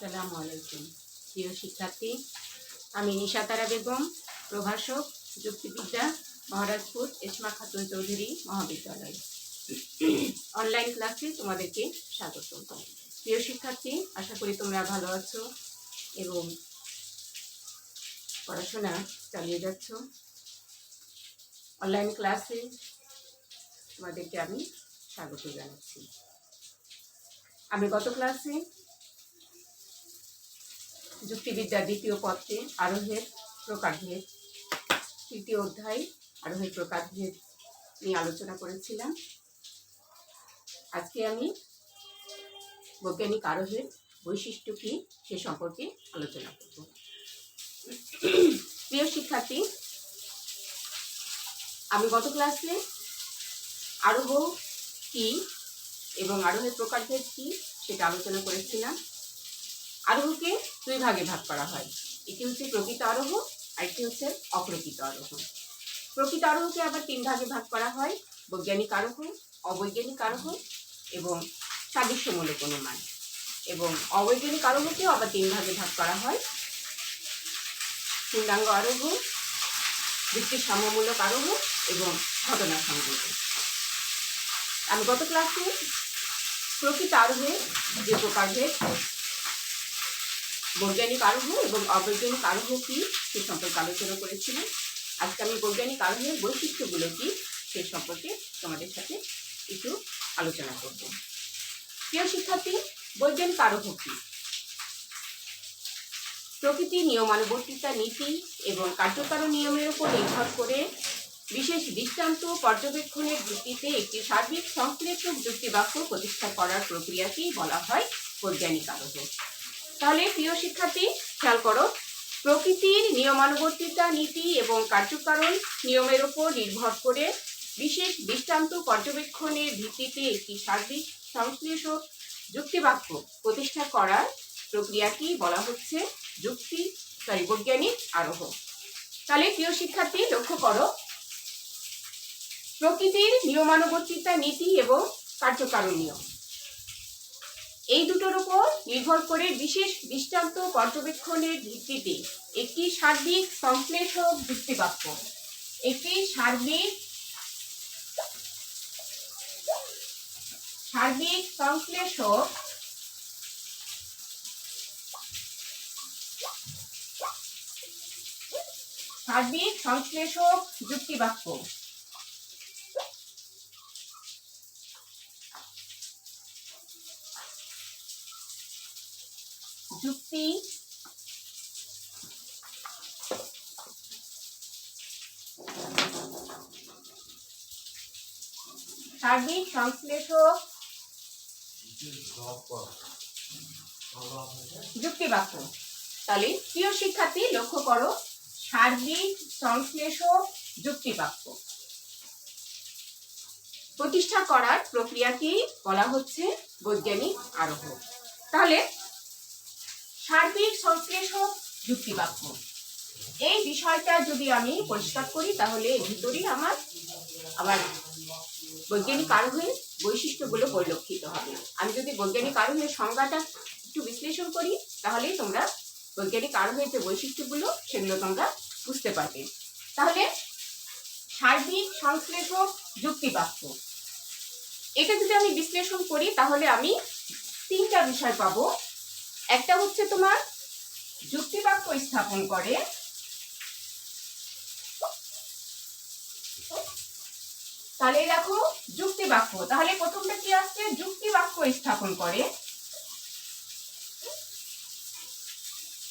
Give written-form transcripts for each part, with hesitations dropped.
আসসালামু আলাইকুম প্রিয় শিক্ষার্থী, আমি নিশাতারা বেগম, প্রভাষক, যুক্তিবিদ্যা, মহারাজপুর এসমা খাতুন চৌধুরী মহাবিদ্যালয় অনলাইন ক্লাসে তোমাদেরকে স্বাগত। প্রিয় শিক্ষার্থী, আশা করি তোমরা ভালো আছো এবং পড়াশোনা চালিয়ে যাচ্ছ। অনলাইন ক্লাসে তোমাদেরকে আমি স্বাগত জানাচ্ছি। আমি গত ক্লাসে যুক্তিবিদ্যা দ্বিতীয় পত্রে আরোহের প্রকারভেদ, তৃতীয় অধ্যায় আরোহের প্রকারভেদ নিয়ে আলোচনা করেছিলাম। আজকে আমি বৈজ্ঞানিক আরোহের বৈশিষ্ট্য কি সে সম্পর্কে আলোচনা করব। প্রিয় শিক্ষার্থী, আমি গত ক্লাসে আরোহ কি এবং আরোহের প্রকারভেদ কি সেটা আলোচনা করেছিলাম। আরোহকে দুই ভাগে ভাগ করা হয়, একটি হচ্ছে প্রকৃত আরোহ আর একটি হচ্ছে অপ্রকৃত আরোহ। প্রকৃত আরোহকে আবার তিন ভাগে ভাগ করা হয়, বৈজ্ঞানিক আরোহ, অবৈজ্ঞানিক আরোহ এবং সাদৃশ্যমূলক অনুমান। এবং অবৈজ্ঞানিক আরোহকেও আবার তিন ভাগে ভাগ করা হয়, পূর্ণাঙ্গ আরোহ, যুক্তি সাম্যমূলক আরোহ এবং ঘটনা সংযোগ। আমি গত ক্লাসে প্রকৃত আরোহের যে প্রকারভেদ, বৈজ্ঞানিক আরোহ এবং অবৈজ্ঞানিক আরোহ কি সে সম্পর্কে আলোচনা করেছিলাম। আজকে আমি বৈজ্ঞানিক আরোহের বৈশিষ্ট্যগুলো কি সে সম্পর্কে তোমাদের সাথে একটু আলোচনা করব। প্রিয় শিক্ষার্থী, বৈজ্ঞানিক আরোহ কি? প্রকৃতি, নিয়মানুবর্তিতা, নীতি এবং কার্যকারণ নিয়মের উপর নির্ভর করে বিশেষ দৃষ্টান্ত পর্যবেক্ষণের ভিত্তিতে একটি সার্বিক সংশ্লেষক যুক্তিবাক্য প্রতিষ্ঠা করার প্রক্রিয়াকেই বলা হয় বৈজ্ঞানিক আরোহ। তাহলে প্রিয় শিক্ষার্থী, খেয়াল করো, প্রকৃতির নিয়মানুবর্তিতা, নীতি এবং কার্যকারণ নিয়মের উপর নির্ভর করে বিশেষ দৃষ্টান্ত পর্যবেক্ষণের ভিত্তিতে একটি সার্বিক সংশ্লেষক যুক্তিবাক্য প্রতিষ্ঠা করার প্রক্রিয়াকেই বলা হচ্ছে বৈজ্ঞানিক আরোহ। তাহলে প্রিয় শিক্ষার্থী, লক্ষ্য করো, প্রকৃতির নিয়মানুবর্তিতা, নীতি এবং কার্যকারণ নিয়ম, এই দুটোর উপর নির্ভর করে বিশেষ দৃষ্টান্ত পর্যবেক্ষণের ভিত্তিতে একটি সার্বিক সংশ্লেষক যুক্তিবাক্য, একটি সার্বিক সংশ্লেষক যুক্তিবাক্য যুক্তি সার্বিক সংশ্লেষক যুক্তিবাক্য। তাহলে প্রিয় শিক্ষার্থী, লক্ষ্য করো, সার্বিক সংশ্লেষক যুক্তিবাক্য প্রতিষ্ঠা করার প্রক্রিয়াকেই বলা হচ্ছে বৈজ্ঞানিক আরোহ। তাহলে সার্বিক সংশ্লেষক যুক্তিবাক্য, এই বিষয়টা যদি আমি পরিষ্কার করি তাহলে এর ভিতরেই আমার বৈজ্ঞানিক আরোহের বৈশিষ্ট্যগুলো পরিলক্ষিত হবে। আমি যদি বৈজ্ঞানিক আরোহের সংজ্ঞাটা একটু বিশ্লেষণ করি তাহলে তোমরা বৈজ্ঞানিক আরোহের যে বৈশিষ্ট্যগুলো সেগুলো তোমরা বুঝতে পারবে। তাহলে সার্বিক সংশ্লেষক যুক্তিবাক্য, এটা যদি আমি বিশ্লেষণ করি তাহলে আমি তিনটা বিষয় পাবো। একটা হচ্ছে তোমার যুক্তিবাক্য স্থাপন করে, তাহলে দেখো যুক্তিবাক্য, তাহলে প্রথমটা কি আসছে? যুক্তিবাক্য স্থাপন করে,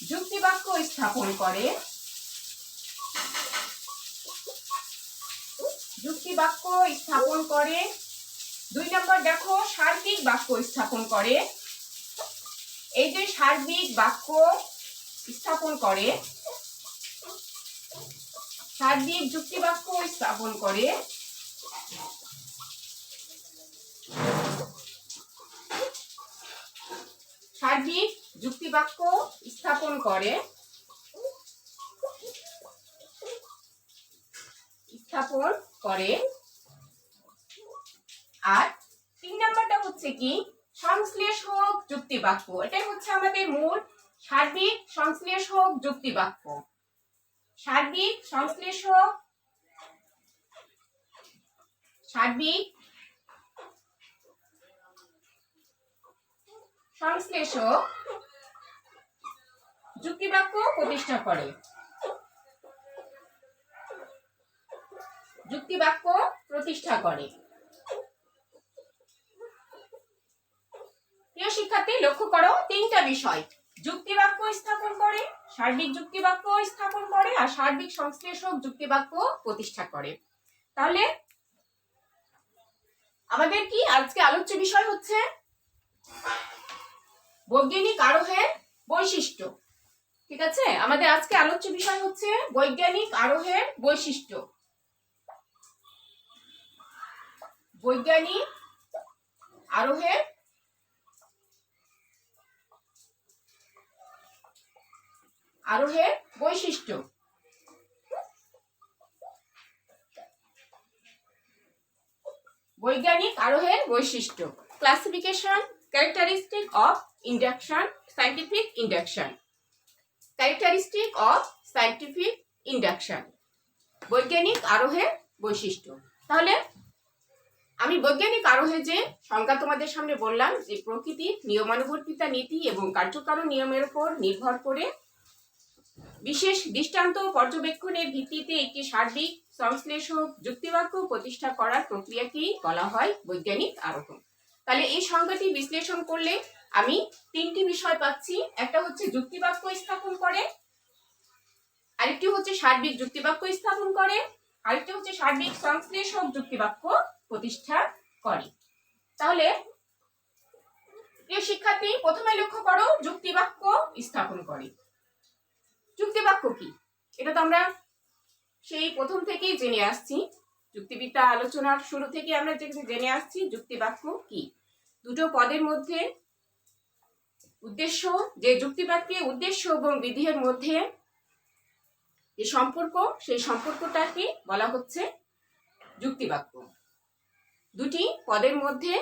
যুক্তিবাক্য স্থাপন করে, যুক্তিবাক্য স্থাপন করে। 2 নম্বর দেখো সার্বিক বাক্য স্থাপন করে, এই যে সার্বিক বাক্য স্থাপন করে, সার্বিক যুক্তিবাক্য স্থাপন করে। সার্বিক যুক্তিবাক্য স্থাপন করে, আর 3 নম্বরটা হচ্ছে কি সংশ্লেষক যুক্তিবাক্য, এটাই হচ্ছে আমাদের মূল। সার্বিক সংশ্লেষক যুক্তিবাক্য, সার্বিক সংশ্লেষক, সার্বিক সংশ্লেষক যুক্তিবাক্য প্রতিষ্ঠা করে, যুক্তিবাক্য প্রতিষ্ঠা করে। প্রিয় শিক্ষার্থী, লক্ষ্য করো তিনটা বিষয়, যুক্তিবাক্য স্থাপন করে, সার্বিক যুক্তিবাক্য স্থাপন করে, আর সার্বিক সংশ্লেষক যুক্তিবাক্য প্রতিষ্ঠা করে। তাহলে আমাদের কি আজকে আলোচ্য বিষয় হচ্ছে বৈজ্ঞানিক আরোহের বৈশিষ্ট্য। ঠিক আছে, আমাদের আজকে আলোচ্য বিষয় হচ্ছে বৈজ্ঞানিক আরোহের বৈশিষ্ট্য, বৈজ্ঞানিক আরোহের বৈশিষ্ট্য। বৈজ্ঞানিক আরোহের বৈশিষ্ট্য, classification, characteristic of induction, scientific induction, characteristic of scientific induction, বৈজ্ঞানিক আরোহের বৈশিষ্ট্য। তাহলে আমি বৈজ্ঞানিক আরোহের যে সংজ্ঞা তোমাদের সামনে বললাম, যে প্রকৃতির নিয়মানুবর্তিতা নীতি এবং কার্যকারণ নিয়মের উপর নির্ভর করে বিশেষ দৃষ্টান্ত পর্যবেক্ষণের ভিত্তিতে একটি সার্বিক সংশ্লেষক যুক্তিবাক্য প্রতিষ্ঠা করার প্রক্রিয়াকেই বলা হয় বৈজ্ঞানিক আরোহণ। তাহলে এই সংজ্ঞাটি বিশ্লেষণ করলে আমি তিনটি বিষয় পাচ্ছি, একটা হচ্ছে যুক্তিবাক্য স্থাপন করে, আরেকটি হচ্ছে সার্বিক যুক্তিবাক্য স্থাপন করে, আরেকটি হচ্ছে সার্বিক সংশ্লেষক যুক্তিবাক্য প্রতিষ্ঠা করে। তাহলে প্রিয় শিক্ষার্থী, প্রথমে লক্ষ্য করো যুক্তিবাক্য স্থাপন করে। যুক্তিবাক্য কি, এটা তো আমরা সেই প্রথম থেকেই জেনে আসছি, যুক্তিবিদ্যা আলোচনার শুরু থেকে আমরা জেনে আসছি যুক্তিবাক্য কি। দুটো পদের মধ্যে উদ্দেশ্য, যে যুক্তিবাক্যে উদ্দেশ্য এবং বিধির মধ্যে যে সম্পর্ক, সেই সম্পর্কটাকে বলা হচ্ছে যুক্তিবাক্য। দুটি পদের মধ্যে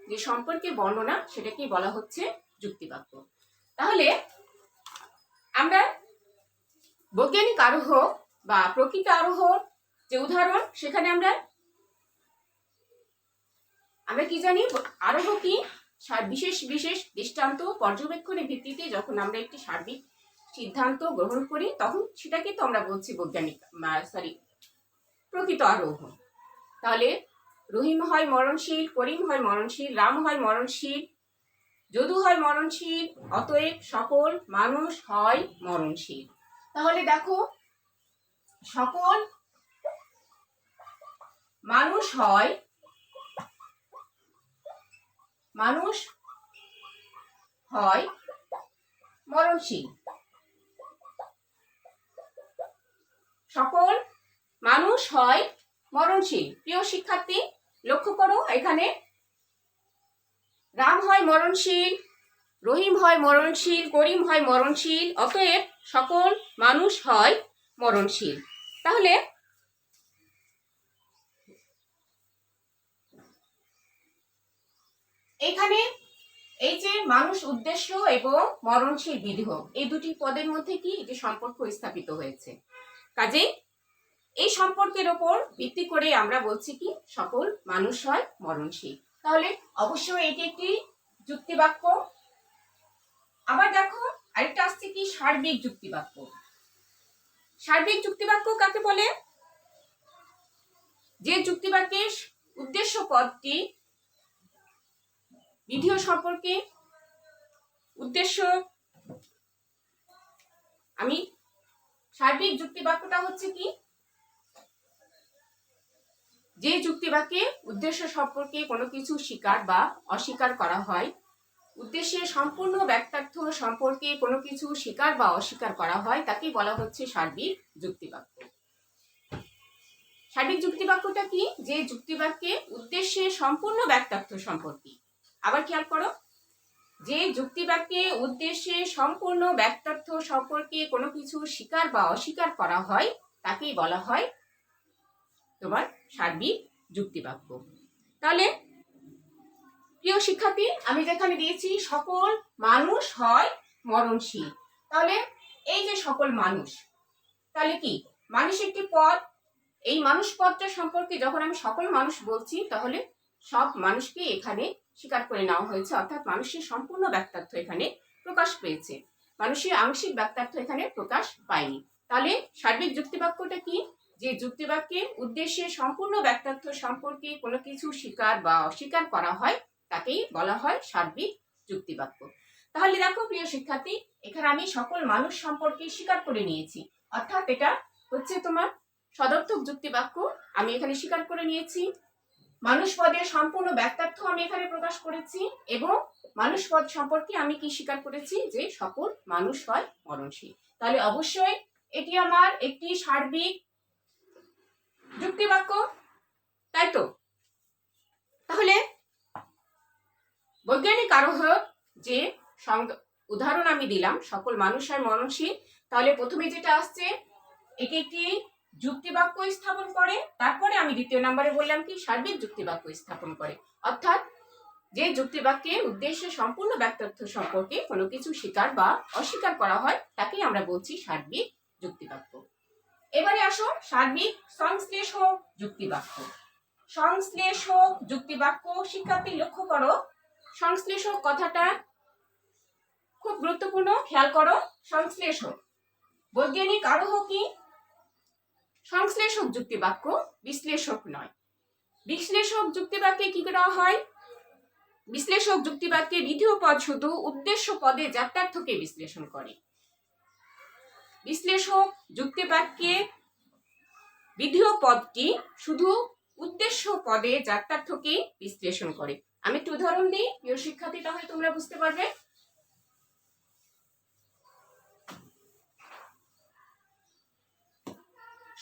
যে সম্পর্কের বর্ণনা, সেটাকে বলা হচ্ছে যুক্তিবাক্য। তাহলে আমরা বৈজ্ঞানিক আরোহ বা প্রকৃত আরোহ যে উদাহরণ, সেখানে আমরা কি জানি, আরোহ কি, বিশেষ বিশেষ দৃষ্টান্ত পর্যবেক্ষণের ভিত্তিতে যখন আমরা একটি সার্বিক সিদ্ধান্ত গ্রহণ করি, তখন সেটাকে তো আমরা বলছি বৈজ্ঞানিক প্রকৃত আরোহ। তাহলে রহিম হয় মরণশীল, করিম হয় মরণশীল, রাম হয় মরণশীল, যদু হয় মরণশীল, অতএব সকল মানুষ হয় মরণশীল। তাহলে দেখো, সকল মানুষ হয় মরণশীল, সকল মানুষ হয় মরণশীল। প্রিয় শিক্ষার্থী, লক্ষ্য করো এখানে রাম হয় মরণশীল, রহিম হয় মরণশীল, করিম হয় মরণশীল, অতএব সকল মানুষ হয় মরণশীল। তাহলে এখানে এই যে মানুষ উদ্দেশ্য এবং মরণশীল বিদেহ, এই দুটি পদের মধ্যে কি যে সম্পর্ক স্থাপিত হয়েছে, কাজেই এই সম্পর্কের ওপর ভিত্তি করে আমরা বলছি কি সকল মানুষ হয় মরণশীল। তাহলে অবশ্যই এটি একটি যুক্তিবাক্য। আবার দেখো আরেকটা আসছে কি সার্বিক যুক্তিবাক্য। সার্বিক যুক্তিবাক্য কাকে বলে? যে যুক্তিবাক্যের উদ্দেশ্য পদটি বিধি সম্পর্কে উদ্দেশ্য, আমি সার্বিক যুক্তিবাক্যটা হচ্ছে কি, যে যুক্তিবাক্যে উদ্দেশ্য সম্পর্কে কোনো কিছু স্বীকার বা অস্বীকার করা হয়, উদ্দেশ্যের সম্পূর্ণ ব্যক্তার্থ সম্পর্কে কোনো কিছু স্বীকার বা অস্বীকার করা হয়, তাকে বলা হচ্ছে সার্বিক যুক্তিবাক্য। সার্বিক যুক্তিবাক্যটা কি? যে যুক্তিবাক্যে উদ্দেশ্যের সম্পূর্ণ ব্যক্তার্থ সম্পর্কে, আবার খেয়াল করো, যে যুক্তিবাক্যে উদ্দেশ্যে সম্পূর্ণ ব্যক্তার্থ সম্পর্কে কোনো কিছু স্বীকার বা অস্বীকার করা হয়, তাকেই বলা হয় তোমার সার্বিক যুক্তিবাক্য। তাহলে প্রিয় শিক্ষার্থী, আমি যেখানে দিয়েছি সকল মানুষ হয় মরণশীল, তাহলে এই যে সকল মানুষ, তাহলে কি মানুষ একটি পদ। এই মানুষ পদটা সম্পর্কে যখন আমি সকল মানুষ বলছি, তাহলে সব মানুষকে এখানে স্বীকার করে নেওয়া হয়েছে, অর্থাৎ মানুষের সম্পূর্ণ ব্যক্তার্থ এখানে প্রকাশ পেয়েছে, মানুষের আংশিক ব্যক্তার্থ এখানে প্রকাশ পায়নি। তাহলে সার্বিক যুক্তিবাক্যটা কি? যে যুক্তিবাক্যের উদ্দেশ্যে সম্পূর্ণ ব্যক্তার্থ সম্পর্কে কোনো কিছু স্বীকার বা অস্বীকার করা হয়, তাকেই বলা হয় সার্বিক যুক্তিবাক্য। তাহলে দেখো প্রিয় শিক্ষার্থী, এখানে আমি সকল মানুষ সম্পর্কে স্বীকার করে নিয়েছি, অর্থাৎ এটা হচ্ছে তোমার সদর্থক যুক্তিবাক্য। আমি এখানে স্বীকার করে নিয়েছি, মানুষ পদের সম্পূর্ণ ব্যক্তার্থ আমি এখানে প্রকাশ করেছি, এবং মানুষ পদ সম্পর্কে আমি কি স্বীকার করেছি? যে সকল মানুষ হয় মরণশীল। তাহলে অবশ্যই এটি আমার একটি সার্বিক যুক্তিবাক্য, তাই তো? তাহলে বৈজ্ঞানিক আরোহক যে উদাহরণ আমি দিলাম, সকল মানুষ হয় মরণশীল, তাহলে প্রথমে যেটা আসছে এটি একটি যুক্তিবাক্য স্থাপন করে, তারপরে আমি দ্বিতীয় নম্বরে বললাম কি সার্বিক যুক্তিবাক্য স্থাপন করে, অর্থাৎ যে যুক্তিবাক্যের উদ্দেশ্যে সম্পূর্ণ ব্যক্তার্থ সম্পর্কে কোনো কিছু স্বীকার বা অস্বীকার করা হয়, তাকেই আমরা বলছি সার্বিক যুক্তিবাক্য। এবারে আসো সার্বিক সংশ্লেষক যুক্তিবাক্য। সংশ্লেষক যুক্তিবাক্য, শিক্ষার্থী লক্ষ্য করো, সংশ্লেষক কথাটা খুব গুরুত্বপূর্ণ, খেয়াল করো। সংশ্লেষক বৈজ্ঞানিক আরোহ কি? সংশ্লেষক যুক্তিবাক্য বিশ্লেষক নয়। বিশ্লেষক যুক্তিবাক্যে কি করা হয়? বিশ্লেষক যুক্তিবাক্যে বিধেয় পদ শুধু উদ্দেশ্য পদে যাত্রার্থকে বিশ্লেষণ করে। বিশ্লেষক যুক্তিবাক্যে বিধেয় পদটি শুধু উদ্দেশ্য পদে যাত্রার্থকে বিশ্লেষণ করে। আমি একটু উদাহরণ দিই, প্রিয় শিক্ষার্থী, তাহলে তোমরা বুঝতে পারবে।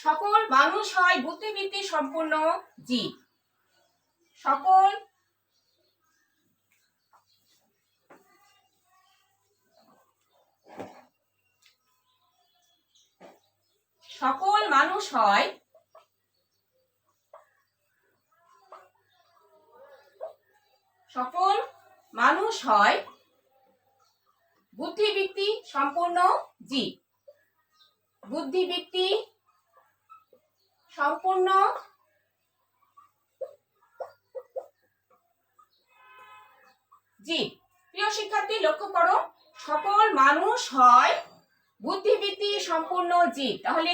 সকল মানুষ হয় বুদ্ধিবৃত্তি সম্পূর্ণ জীব। সকল মানুষ হয় বুদ্ধিবৃত্তি সম্পূর্ণ জীব। বুদ্ধিবৃত্তি সম্পূর্ণ জীব। প্রিয় শিক্ষার্থী লক্ষ্য করো, সকল মানুষ হয় বুদ্ধিবৃত্তি সম্পূর্ণ জীব। তাহলে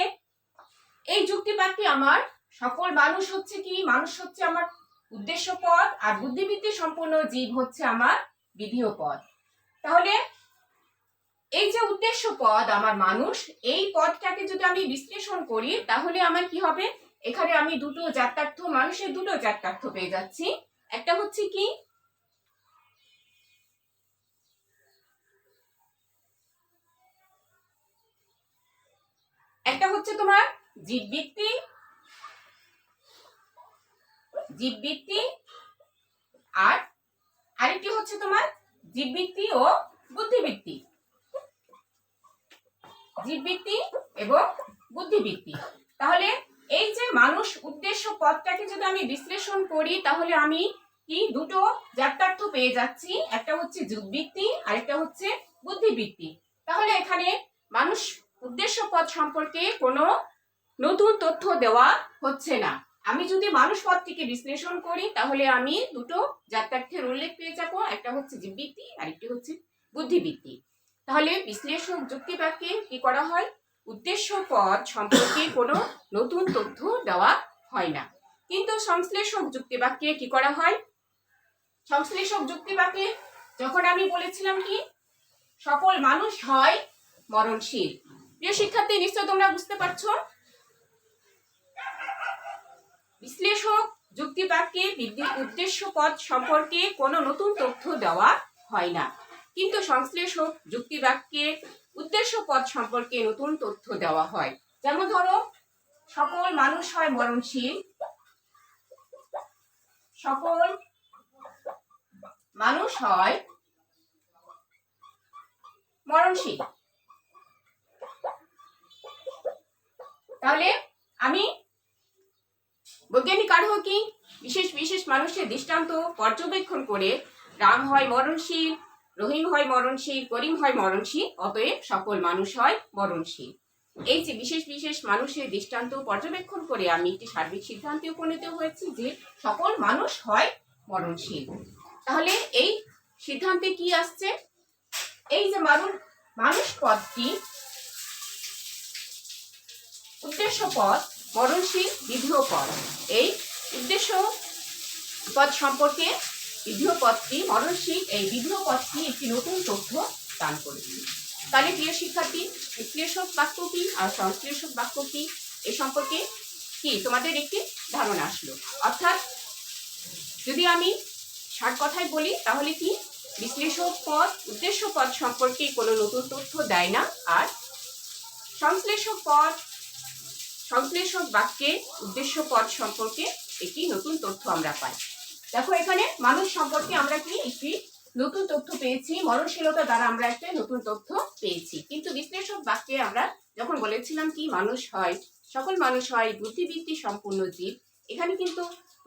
এই যুক্তিবাক্যে আমার সকল মানুষ হচ্ছে কি? মানুষ হচ্ছে আমার উদ্দেশ্য পদ, আর বুদ্ধিবৃত্তি সম্পূর্ণ জীব হচ্ছে আমার বিধেয় পদ। তাহলে এই যে উদ্দেশ্য পদ আমার মানুষ, এই পদটাকে যদি আমি বিশ্লেষণ করি, তাহলে আমার কি হবে? এখানে আমি দুটো যাত্রার্থ, মানুষের দুটো যাত্রার্থ পেয়ে যাচ্ছি। একটা হচ্ছে কি? একটা হচ্ছে তোমার জীববৃত্তি, আর আরেকটি হচ্ছে তোমার জীববৃত্তি ও বুদ্ধিবৃত্তি। জীববৃত্তি এবং বুদ্ধিবৃত্তি। তাহলে এই যে মানুষ উদ্দেশ্য পদটাকে যদি আমি বিশ্লেষণ করি, তাহলে আমি কি দুটো যাত্রার্থ পেয়ে যাচ্ছি, একটা হচ্ছে জীববৃত্তি আর একটা হচ্ছে বুদ্ধিবৃত্তি। তাহলে এখানে মানুষ উদ্দেশ্য পদ সম্পর্কে কোনো নতুন তথ্য দেওয়া হচ্ছে না। আমি যদি মানুষ পদটিকে বিশ্লেষণ করি, তাহলে আমি দুটো যাত্রার্থের উল্লেখ পেয়ে যাবো, একটা হচ্ছে জীববৃত্তি আর একটি হচ্ছে বুদ্ধিবৃত্তি। তাহলে বিশ্লেষক যুক্তিবাক্যে কি করা হয়? উদ্দেশ্য পদ সম্পর্কে কোনো নতুন তথ্য দেওয়া হয় না। কিন্তু সংশ্লেষক যুক্তিবাক্যে কি করা হয়? সংশ্লেষক যুক্তিবাক্যে যখন আমি বলেছিলাম কি সকল মানুষ হয় মরণশীল, প্রিয় শিক্ষার্থী নিশ্চয় তোমরা বুঝতে পারছো। বিশ্লেষক যুক্তিবাক্যে উদ্দেশ্য পদ সম্পর্কে কোনো নতুন তথ্য দেওয়া হয় না, কিন্তু সংশ্লেষক যুক্তিবাক্যে উদ্দেশ্য পদ সম্পর্কে নতুন তথ্য দেওয়া হয়। যেমন ধরো, সকল মানুষ হয় মরণশীল, সকল মানুষ হয় মরণশীল। তাহলে আমি বৈজ্ঞানিক আরোহ কি বিশেষ বিশেষ মানুষের দৃষ্টান্ত পর্যবেক্ষণ করে রাম হয় মরণশীল, রহিম হয় মরণশীল, করিম হয় মরণশীল, অতএব সকল মানুষ হয় মরণশীল। এই যে বিশেষ বিশেষ মানুষের দৃষ্টান্ত পর্যবেক্ষণ করে আমি একটি সার্বিক সিদ্ধান্তে উপনীত হয়েছি যে সকল মানুষ হয় মরণশীল। তাহলে এই সিদ্ধান্তে কি আসছে? এই যে মানুষ পদটি উদ্দেশ্য পদ, মরণশীল, বিধেয় পদ। এই উদ্দেশ্য পদ সম্পর্কে বিধেয় পদটি মরণশীল, এই বিধেয় পদটি একটি নতুন তথ্য দান করেছে। তাহলে প্রিয় শিক্ষার্থী, বিশ্লেষক বাক্য কি আর সংশ্লেষক বাক্য কি এ সম্পর্কে কি তোমাদের একটি ধারণা আসলো। অর্থাৎ যদি আমি সার কথায় বলি তাহলে কি বিশ্লেষক পদ উদ্দেশ্য পদ সম্পর্কে কোনো নতুন তথ্য দেয় না, আর সংশ্লেষক পদ সংশ্লেষক বাক্যে উদ্দেশ্য পদ সম্পর্কে একটি নতুন তথ্য আমরা পাই। দেখো এখানে মানুষ সম্পর্কে আমরা কি একটি নতুন তথ্য পেয়েছি, মরণশীলতা দ্বারা আমরা একটা নতুন তথ্য পেয়েছি। কিন্তু বিশ্লেষক বাক্যে আমরা যখন বলেছিলাম কি মানুষ হয়, সকল মানুষ হয় বুদ্ধিবৃত্তি সম্পূর্ণ জীব, এখানে কিন্তু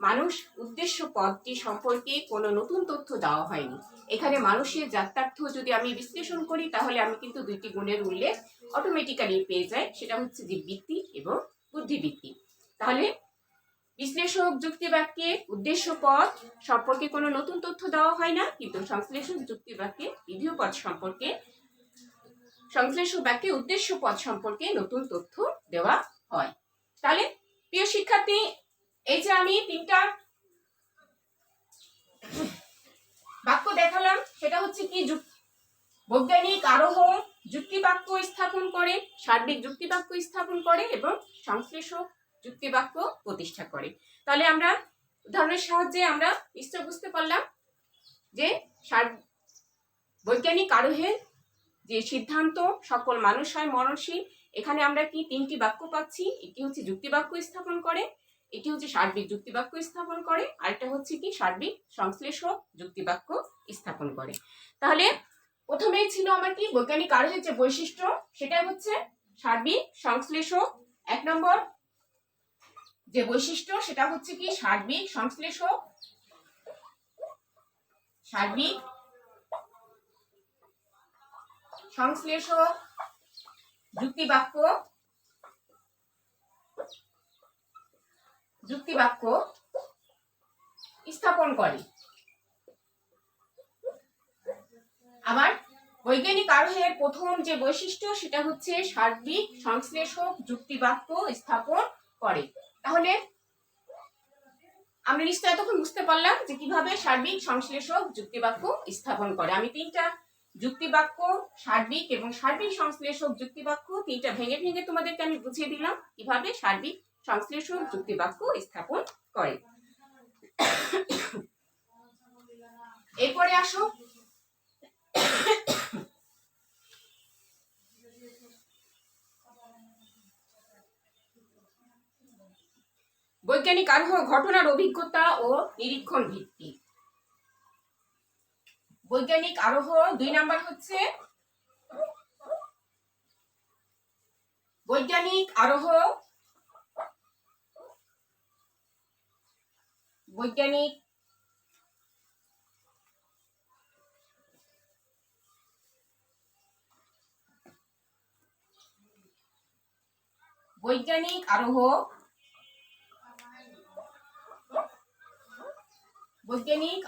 মানুষ উদ্দেশ্য পদটি সম্পর্কে কোনো নতুন তথ্য দেওয়া হয়নি। এখানে মানুষের জাত্যার্থ যদি আমি বিশ্লেষণ করি তাহলে আমি কিন্তু দুইটি গুণের উল্লেখ অটোমেটিক্যালি পেয়ে যাই, সেটা হচ্ছে জীববৃত্তি এবং বুদ্ধিবৃত্তি। তাহলে বিশ্লেষক যুক্তি বাক্যে উদ্দেশ্য পদ সম্পর্কে কোনো নতুন তথ্য দেওয়া হয় না, কিন্তু সংশ্লেষক যুক্তি বাক্যে বিধেয় পদ সম্পর্কে সংশ্লেষক বাক্যে উদ্দেশ্য পদ সম্পর্কে নতুন তথ্য দেওয়া হয়। তাহলে প্রিয় শিক্ষার্থী, এই যে আমি তিনটা বাক্য দেখালাম, সেটা হচ্ছে কি বৈজ্ঞানিক আরোহ যুক্তি বাক্য স্থাপন করে, সার্বিক যুক্তি বাক্য স্থাপন করে এবং সংশ্লেষক যুক্তি বাক্য প্রতিষ্ঠা করে। তাহলে আমরা উদাহরণের সাহায্যে আমরা নিশ্চয় বুঝতে পারলাম যে বৈজ্ঞানিক আরোহের যে সিদ্ধান্ত সকল মানুষ হয় মরণশীল, এখানে আমরা কি তিনটি বাক্য পাচ্ছি। একটি হচ্ছে যুক্তি বাক্য স্থাপন করে, এটি হচ্ছে সার্বিক যুক্তি বাক্য স্থাপন করে, আরেকটা হচ্ছে কি সার্বিক সংশ্লেষক যুক্তি বাক্য স্থাপন করে। তাহলে প্রথমেই ছিল আমার কি বৈজ্ঞানিক আরোহের যে বৈশিষ্ট্য, সেটা হচ্ছে সার্বিক সংশ্লেষক। এক নম্বর যে বৈশিষ্ট্য সেটা হচ্ছে কি সার্বিক সংশ্লেষক, সার্বিক সংশ্লেষক যুক্তি বাক্য স্থাপন করে। আবার বৈজ্ঞানিক আরোহের প্রথম যে বৈশিষ্ট্য সেটা হচ্ছে সার্বিক সংশ্লেষক যুক্তি বাক্য স্থাপন করে। তাহলে আমরা নিশ্চয় এতক্ষণ বুঝতে পারলাম যে কিভাবে সার্বিক সংশ্লেষক যুক্তি বাক্য স্থাপন করে। আমি তিনটা যুক্তি বাক্য, সার্বিক এবং সার্বিক সংশ্লেষক যুক্তি বাক্য তিনটা ভেঙে ভেঙে তোমাদেরকে আমি বুঝিয়ে দিলাম কিভাবে সার্বিক সংশ্লেষক যুক্তি বাক্য স্থাপন করে। এরপরে আসো বৈজ্ঞানিক আরোহ ঘটনার অভিজ্ঞতা ও নিরীক্ষণ ভিত্তিক। বৈজ্ঞানিক আরোহ 2 নাম্বার হচ্ছে বৈজ্ঞানিক আরোহ বৈজ্ঞানিক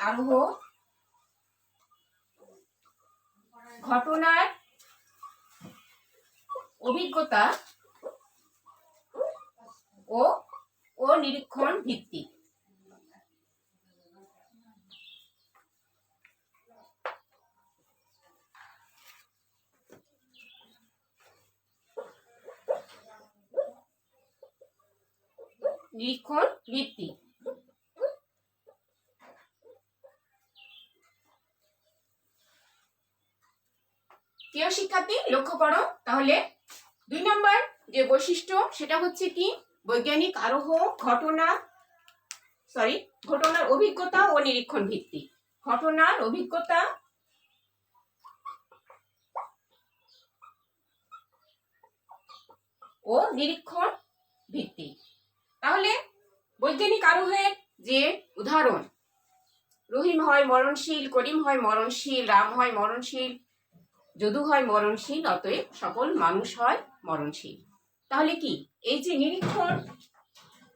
আরোহ ঘটনার অভিজ্ঞতা ও নিরীক্ষণ ভিত্তিক। নিরীক্ষণ ভিত্তিক। প্রিয় শিক্ষার্থী লক্ষ্য করো, তাহলে 2 নাম্বার যে বৈশিষ্ট্য সেটা হচ্ছে কি বৈজ্ঞানিক আরোহ ঘটনার অভিজ্ঞতা ও নিরীক্ষণ ভিত্তিক। ঘটনার অভিজ্ঞতা ও নিরীক্ষণ ভিত্তিক। তাহলে বৈজ্ঞানিক আরোহের যে উদাহরণ রহিম হয় মরণশীল, করিম হয় মরণশীল, রাম হয় মরণশীল, যদু হয় মরণশীল, অতএব সকল মানুষ হয় মরণশীল। তাহলে কি এই যে নিরীক্ষণ,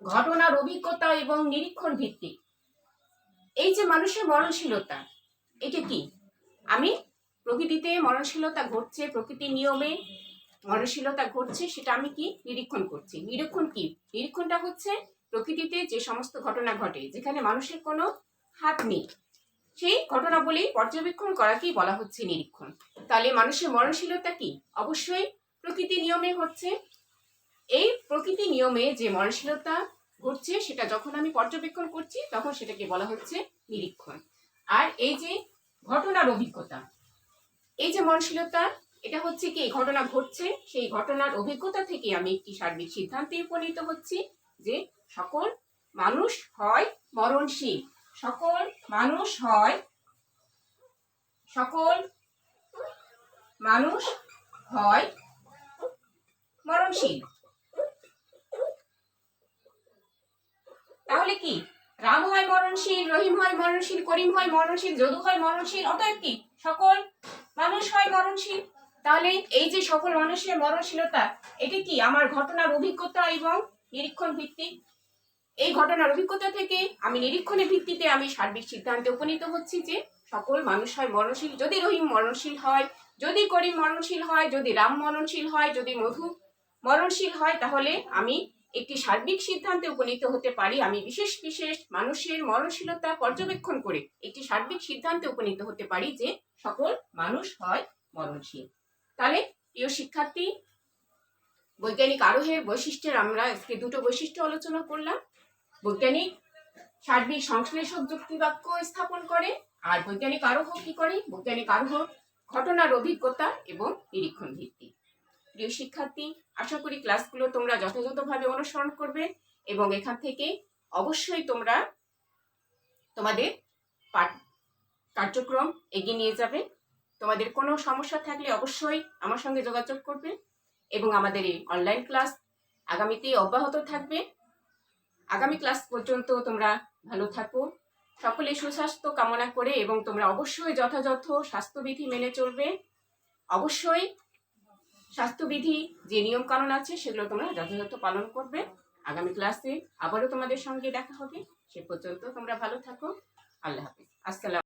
ঘটনার অভিজ্ঞতা এবং নিরীক্ষণ ভিত্তিক এই যে মানুষের মরণশীলতা, এটা কি আমি প্রকৃতিতে মরণশীলতা ঘটছে, প্রকৃতির নিয়মে মরণশীলতা ঘটছে, সেটা আমি কি নিরীক্ষণ করছি। নিরীক্ষণ কি? নিরীক্ষণটা হচ্ছে প্রকৃতিতে যে সমস্ত ঘটনা ঘটে যেখানে মানুষের কোনো হাত নেই, সেই ঘটনা বলেই পর্যবেক্ষণ করাকেই বলা হচ্ছে নিরীক্ষণ। তাহলে মানুষের মরণশীলতা কি? অবশ্যই প্রকৃতি নিয়মে হচ্ছে। এই প্রকৃতি নিয়মে যে মরণশীলতা ঘটছে সেটা যখন আমি পর্যবেক্ষণ করছি তখন সেটাকে বলা হচ্ছে নিরীক্ষণ। আর এই যে ঘটনার অভিজ্ঞতা, এই যে মরণশীলতা, এটা হচ্ছে কি ঘটনা ঘটছে, সেই ঘটনার অভিজ্ঞতা থেকে আমি একটি সার্বিক সিদ্ধান্তে উপনীত হচ্ছি যে সকল মানুষ হয় মরণশীল, সকল মানুষ হয় মরণশীল। তাহলে কি রাম হয় মরণশীল, রহিম হয় মরণশীল, করিম হয় মরণশীল, যদু হয় মরণশীল, অতএব কি সকল মানুষ হয় মরণশীল। তাহলে এই যে সকল মানুষের মরণশীলতা, এটি কি আমার ঘটনার অভিজ্ঞতা এবং নিরীক্ষণ ভিত্তিক। এই ঘটনার অভিজ্ঞতা থেকে আমি নিরীক্ষণের ভিত্তিতে আমি সার্বিক সিদ্ধান্তে উপনীত হচ্ছি যে সকল মানুষ হয় মরণশীল। যদি রহিম মরণশীল হয়, যদি করিম মরণশীল হয়, যদি রাম মরণশীল হয়, যদি মধু মরণশীল হয়, তাহলে আমি একটি সার্বিক সিদ্ধান্তে উপনীত হতে পারি। আমি বিশেষ বিশেষ মানুষের মরণশীলতা পর্যবেক্ষণ করে একটি সার্বিক সিদ্ধান্তে উপনীত হতে পারি যে সকল মানুষ হয় মরণশীল। তাহলে প্রিয় শিক্ষার্থী, বৈজ্ঞানিক আরোহের বৈশিষ্ট্যের আমরা আজকে দুটো বৈশিষ্ট্য আলোচনা করলাম। বৈজ্ঞানিক সার্বিক সংশ্লেষক যুক্তি বাক্য স্থাপন করে, আর বৈজ্ঞানিক আরোহ কি করে? বৈজ্ঞানিক আরোহ ঘটনার অভিজ্ঞতা এবং নিরীক্ষণ ভিত্তিক। প্রিয় শিক্ষার্থী, আশা করি ক্লাসগুলো তোমরা যথাযথভাবে অনুসরণ করবে এবং এখান থেকে অবশ্যই তোমরা তোমাদের কার্যক্রম এগিয়ে নিয়ে যাবে। তোমাদের কোনো সমস্যা থাকলে অবশ্যই আমার সঙ্গে যোগাযোগ করবে এবং আমাদের এই অনলাইন ক্লাস আগামীতে অব্যাহত থাকবে। আগামী ক্লাস পর্যন্ত তোমরা ভালো থাকো, সকলে সুস্বাস্থ্য কামনা করে, এবং তোমরা অবশ্যই যথাযথ স্বাস্থ্যবিধি মেনে চলবে। অবশ্যই স্বাস্থ্যবিধি যে নিয়ম কানুন আছে সেগুলো তোমরা যথাযথ পালন করবে। আগামী ক্লাসে আবারও তোমাদের সঙ্গে দেখা হবে। সে পর্যন্ত তোমরা ভালো থাকো। আল্লাহ হাফেজ। আসসালাম।